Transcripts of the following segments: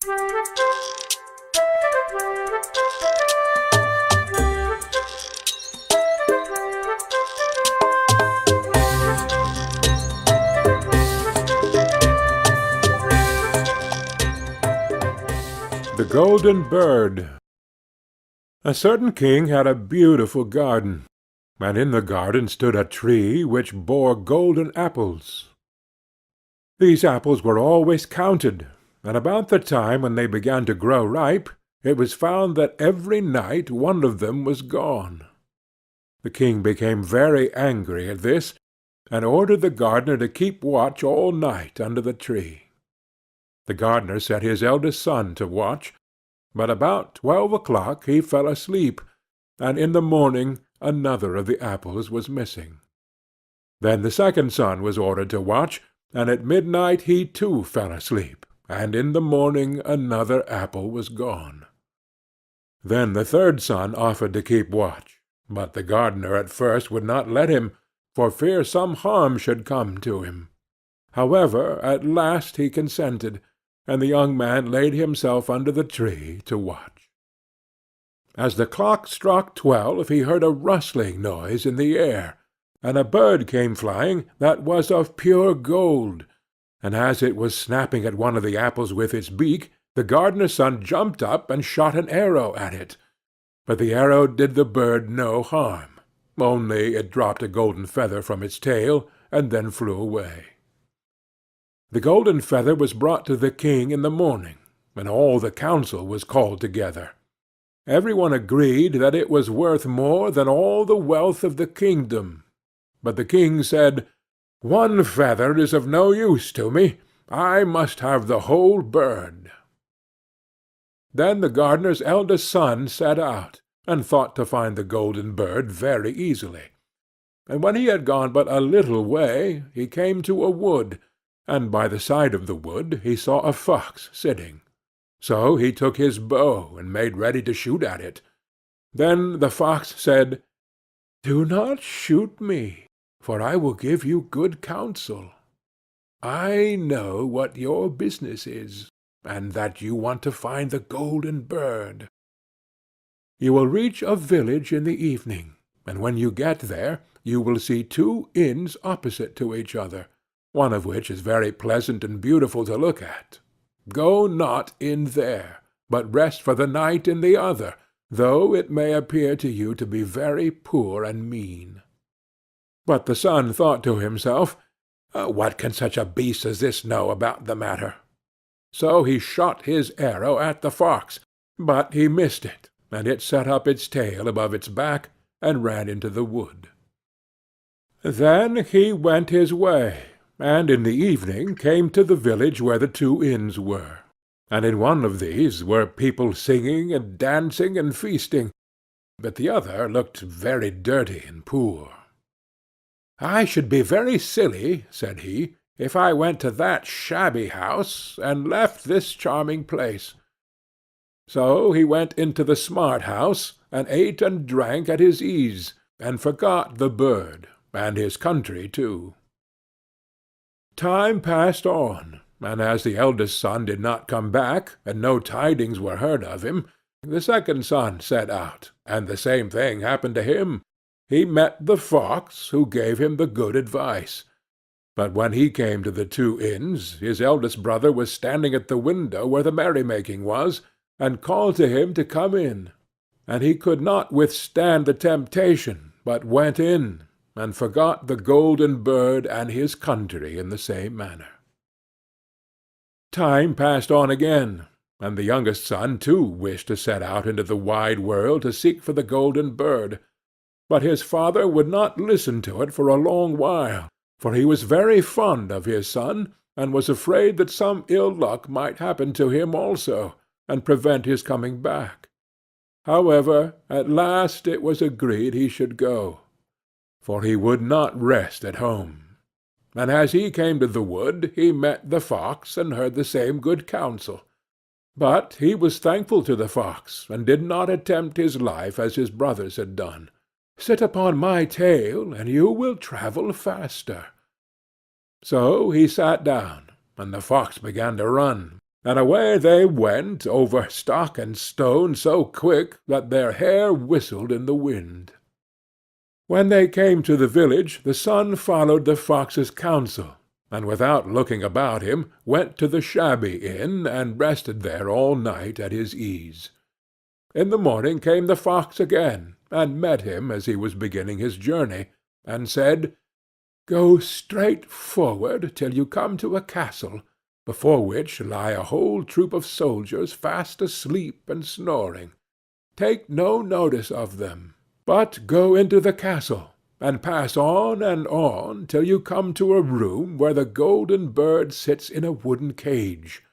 The Golden Bird. A certain king had a beautiful garden, and in the garden stood a tree which bore golden apples. These apples were always counted, and about the time when they began to grow ripe, it was found that every night one of them was gone. The king became very angry at this, and ordered the gardener to keep watch all night under the tree. The gardener set his eldest son to watch, but about 12 o'clock he fell asleep, and in the morning another of the apples was missing. Then the second son was ordered to watch, and at midnight he too fell asleep, and in the morning another apple was gone. Then the third son offered to keep watch, but the gardener at first would not let him, for fear some harm should come to him. However, at last he consented, and the young man laid himself under the tree to watch. As the clock struck 12 he heard a rustling noise in the air, and a bird came flying that was of pure gold, and as it was snapping at one of the apples with its beak, the gardener's son jumped up and shot an arrow at it. But the arrow did the bird no harm, only it dropped a golden feather from its tail, and then flew away. The golden feather was brought to the king in the morning, and all the council was called together. Every one agreed that it was worth more than all the wealth of the kingdom. But the king said, "One feather is of no use to me. I must have the whole bird." Then the gardener's eldest son set out, and thought to find the golden bird very easily. And when he had gone but a little way, he came to a wood, and by the side of the wood he saw a fox sitting. So he took his bow and made ready to shoot at it. Then the fox said, "Do not shoot me, for I will give you good counsel. I know what your business is, and that you want to find the golden bird. You will reach a village in the evening, and when you get there you will see 2 inns opposite to each other, one of which is very pleasant and beautiful to look at. Go not in there, but rest for the night in the other, though it may appear to you to be very poor and mean." But the son thought to himself, "What can such a beast as this know about the matter?" So he shot his arrow at the fox, but he missed it, and it set up its tail above its back, and ran into the wood. Then he went his way, and in the evening came to the village where the 2 inns were, and in one of these were people singing and dancing and feasting, but the other looked very dirty and poor. "I should be very silly," said he, "if I went to that shabby house, and left this charming place." So he went into the smart house, and ate and drank at his ease, and forgot the bird, and his country too. Time passed on, and as the eldest son did not come back, and no tidings were heard of him, the second son set out, and the same thing happened to him. He met the fox, who gave him the good advice. But when he came to the 2 inns, his eldest brother was standing at the window where the merrymaking was, and called to him to come in. And he could not withstand the temptation, but went in, and forgot the golden bird and his country in the same manner. Time passed on again, and the youngest son too wished to set out into the wide world to seek for the golden bird. But his father would not listen to it for a long while, for he was very fond of his son, and was afraid that some ill luck might happen to him also, and prevent his coming back. However, at last it was agreed he should go, for he would not rest at home. And as he came to the wood, he met the fox, and heard the same good counsel. But he was thankful to the fox, and did not attempt his life as his brothers had done. "Sit upon my tail, and you will travel faster." So he sat down, and the fox began to run, and away they went over stock and stone so quick that their hair whistled in the wind. When they came to the village, the son followed the fox's counsel, and without looking about him went to the shabby inn, and rested there all night at his ease. In the morning came the fox again, and met him as he was beginning his journey, and said, "Go straight forward till you come to a castle, before which lie a whole troop of soldiers fast asleep and snoring. Take no notice of them, but go into the castle, and pass on till you come to a room where the golden bird sits in a wooden cage.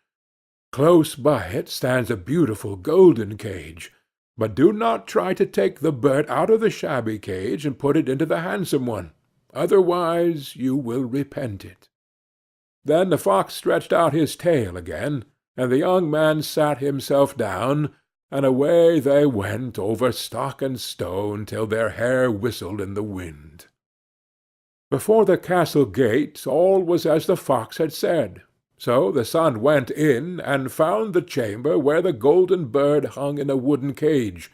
Close by it stands a beautiful golden cage, but do not try to take the bird out of the shabby cage and put it into the handsome one, otherwise you will repent it." Then the fox stretched out his tail again, and the young man sat himself down, and away they went over stock and stone till their hair whistled in the wind. Before the castle gate all was as the fox had said, so the son went in and found the chamber where the golden bird hung in a wooden cage,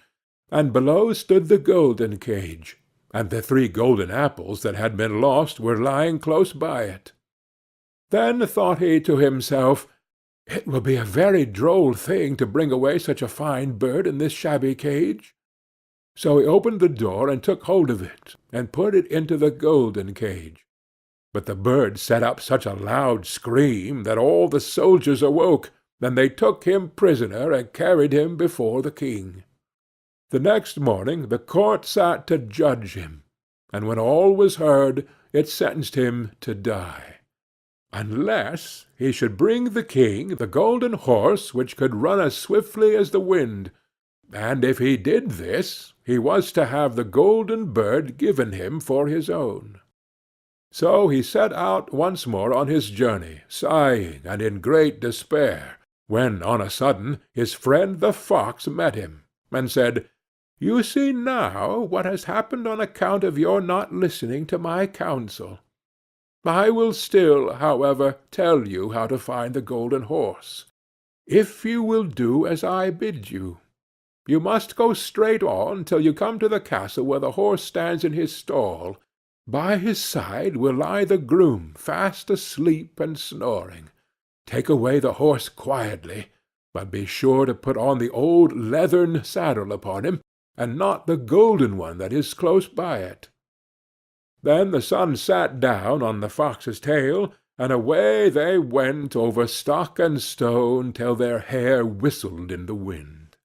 and below stood the golden cage, and the 3 golden apples that had been lost were lying close by it. Then thought he to himself, "It will be a very droll thing to bring away such a fine bird in this shabby cage." So he opened the door and took hold of it, and put it into the golden cage. But the bird set up such a loud scream that all the soldiers awoke, and they took him prisoner and carried him before the king. The next morning the court sat to judge him, and when all was heard, it sentenced him to die, unless he should bring the king the golden horse which could run as swiftly as the wind, and if he did this, he was to have the golden bird given him for his own. So he set out once more on his journey, sighing and in great despair, when on a sudden his friend the fox met him, and said, "You see now what has happened on account of your not listening to my counsel. I will still, however, tell you how to find the golden horse, if you will do as I bid you. You must go straight on till you come to the castle where the horse stands in his stall. By his side will lie the groom, fast asleep and snoring. Take away the horse quietly, but be sure to put on the old leathern saddle upon him, and not the golden one that is close by it." Then the son sat down on the fox's tail, and away they went over stock and stone till their hair whistled in the wind.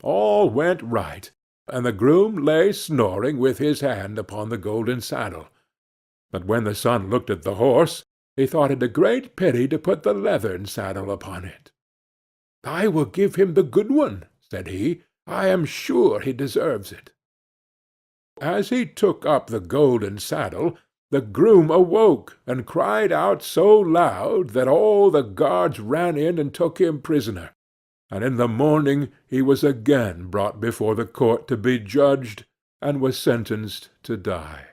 All went right, and the groom lay snoring with his hand upon the golden saddle. But when the son looked at the horse, he thought it a great pity to put the leathern saddle upon it. "I will give him the good one," said he. "I am sure he deserves it." As he took up the golden saddle, the groom awoke, and cried out so loud that all the guards ran in and took him prisoner, and in the morning he was again brought before the court to be judged, and was sentenced to die.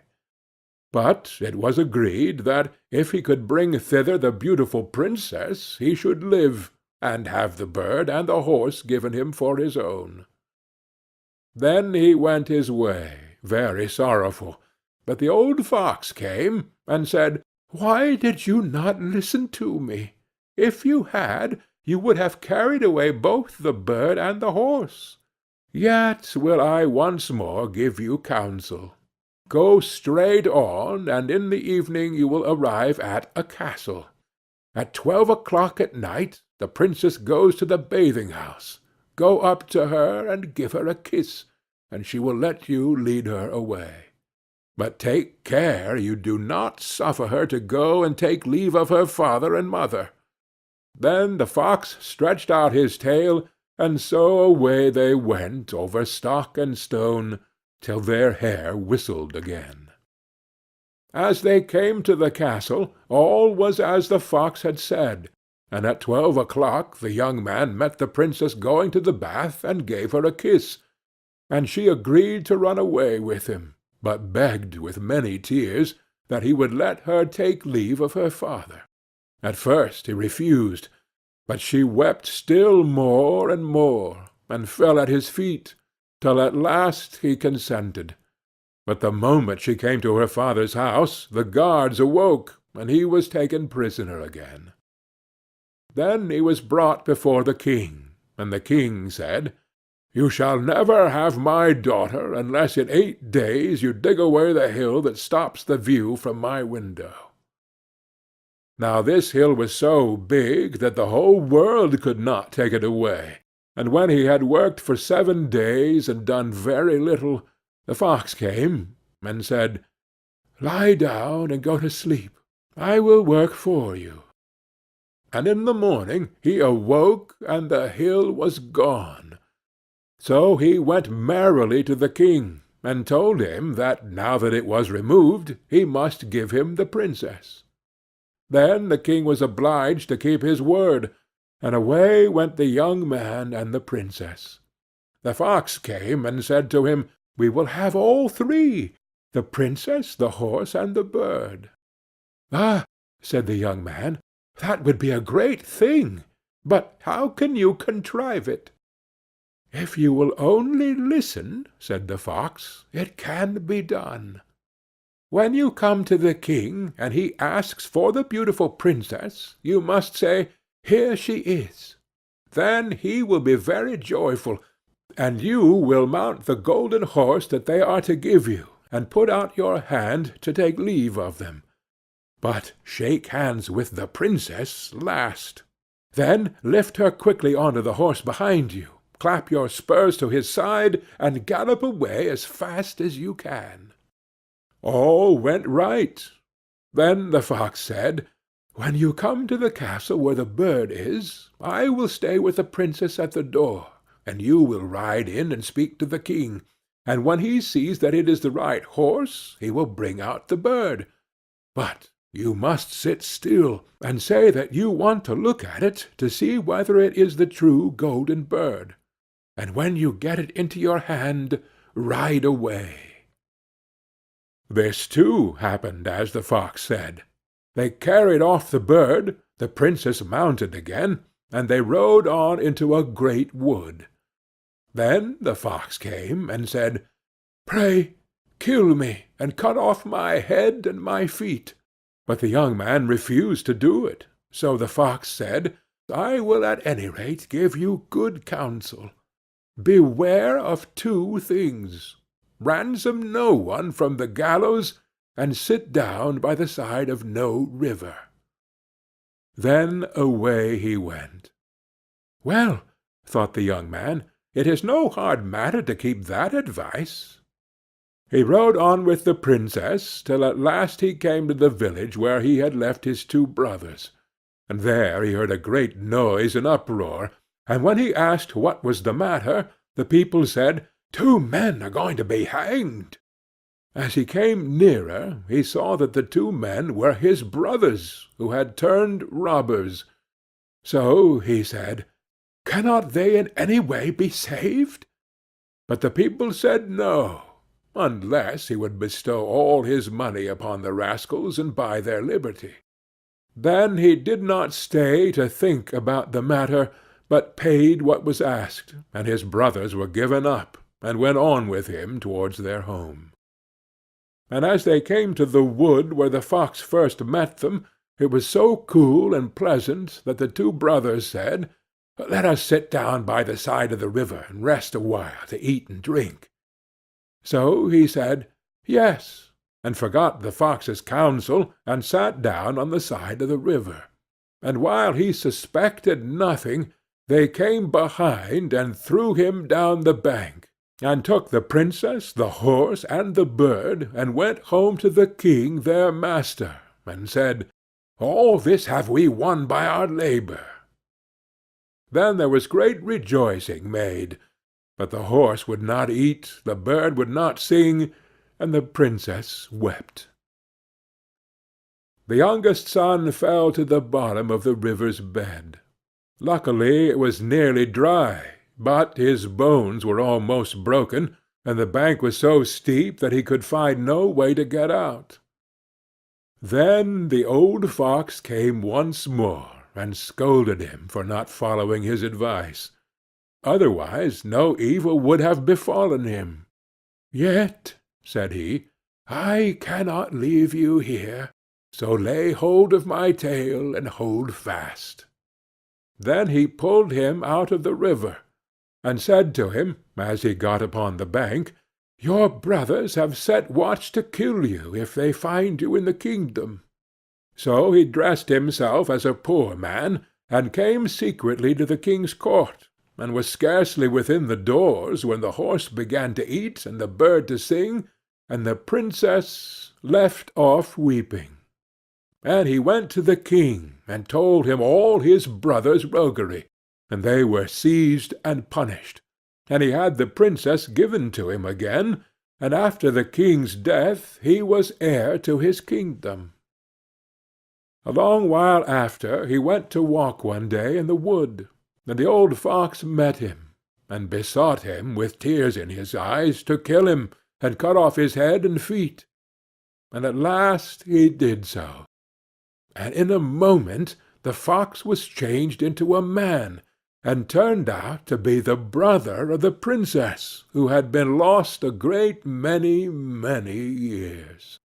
But it was agreed that, if he could bring thither the beautiful princess, he should live, and have the bird and the horse given him for his own. Then he went his way, very sorrowful, but the old fox came, and said, "Why did you not listen to me? If you had, you would have carried away both the bird and the horse. Yet will I once more give you counsel. Go straight on, and in the evening you will arrive at a castle. At 12 o'clock at night the princess goes to the bathing-house. Go up to her and give her a kiss, and she will let you lead her away. But take care you do not suffer her to go and take leave of her father and mother." Then the fox stretched out his tail, and so away they went over stock and stone, till their hair whistled again. As they came to the castle, all was as the fox had said, and at 12 o'clock the young man met the princess going to the bath, and gave her a kiss, and she agreed to run away with him, but begged with many tears that he would let her take leave of her father. At first he refused, But she wept still more and more, and fell at his feet, till at last he consented. But the moment she came to her father's house, the guards awoke, and he was taken prisoner again. Then he was brought before the king, and the king said, "You shall never have my daughter unless in 8 days you dig away the hill that stops the view from my window." Now this hill was so big that the whole world could not take it away, and when he had worked for 7 days and done very little, the fox came and said, "Lie down and go to sleep. I will work for you." And in the morning he awoke, and the hill was gone. So he went merrily to the king, and told him that now that it was removed, he must give him the princess. Then the king was obliged to keep his word, and away went the young man and the princess. The fox came and said to him, "We will have all 3, the princess, the horse, and the bird." "Ah," said the young man, "that would be a great thing, but how can you contrive it?" "If you will only listen," said the fox, "it can be done. When you come to the king, and he asks for the beautiful princess, you must say, 'Here she is.' Then he will be very joyful, and you will mount the golden horse that they are to give you, and put out your hand to take leave of them. But shake hands with the princess last. Then lift her quickly onto the horse behind you, clap your spurs to his side, and gallop away as fast as you can." All went right. Then the fox said, "When you come to the castle where the bird is, I will stay with the princess at the door, and you will ride in and speak to the king, and when he sees that it is the right horse, he will bring out the bird. But you must sit still, and say that you want to look at it to see whether it is the true golden bird. And when you get it into your hand, ride away." This too happened as the fox said. They carried off the bird, the princess mounted again, and they rode on into a great wood. Then the fox came and said, "Pray kill me, and cut off my head and my feet." But the young man refused to do it, so the fox said, "I will at any rate give you good counsel. Beware of 2 things. Ransom no one from the gallows, and sit down by the side of no river." Then away he went. "Well," thought the young man, "it is no hard matter to keep that advice." He rode on with the princess, till at last he came to the village where he had left his 2 brothers, and there he heard a great noise and uproar, and when he asked what was the matter, the people said, "2 men are going to be hanged." As he came nearer, he saw that the 2 men were his brothers, who had turned robbers. So he said, "Cannot they in any way be saved?" But the people said no, unless he would bestow all his money upon the rascals and buy their liberty. Then he did not stay to think about the matter, but paid what was asked, and his brothers were given up, and went on with him towards their home. And as they came to the wood where the fox first met them, it was so cool and pleasant that the 2 brothers said, "Let us sit down by the side of the river and rest a while to eat and drink." So he said, "Yes," and forgot the fox's counsel, and sat down on the side of the river. And while he suspected nothing, they came behind and threw him down the bank, and took the princess, the horse, and the bird, and went home to the king their master, and said, "All this have we won by our labour." Then there was great rejoicing made, but the horse would not eat, the bird would not sing, and the princess wept. The youngest son fell to the bottom of the river's bed. Luckily it was nearly dry, but his bones were almost broken, and the bank was so steep that he could find no way to get out. Then the old fox came once more, and scolded him for not following his advice. Otherwise no evil would have befallen him. "Yet," said he, "I cannot leave you here, so lay hold of my tail and hold fast." Then he pulled him out of the river, and said to him, as he got upon the bank, "Your brothers have set watch to kill you if they find you in the kingdom." So he dressed himself as a poor man, and came secretly to the king's court, and was scarcely within the doors when the horse began to eat and the bird to sing, and the princess left off weeping. And he went to the king, and told him all his brothers' roguery, and they were seized and punished, and he had the princess given to him again, and after the king's death he was heir to his kingdom. A long while after he went to walk one day in the wood, and the old fox met him, and besought him with tears in his eyes to kill him, and cut off his head and feet. And at last he did so, and in a moment the fox was changed into a man, and turned out to be the brother of the princess, who had been lost a great many years.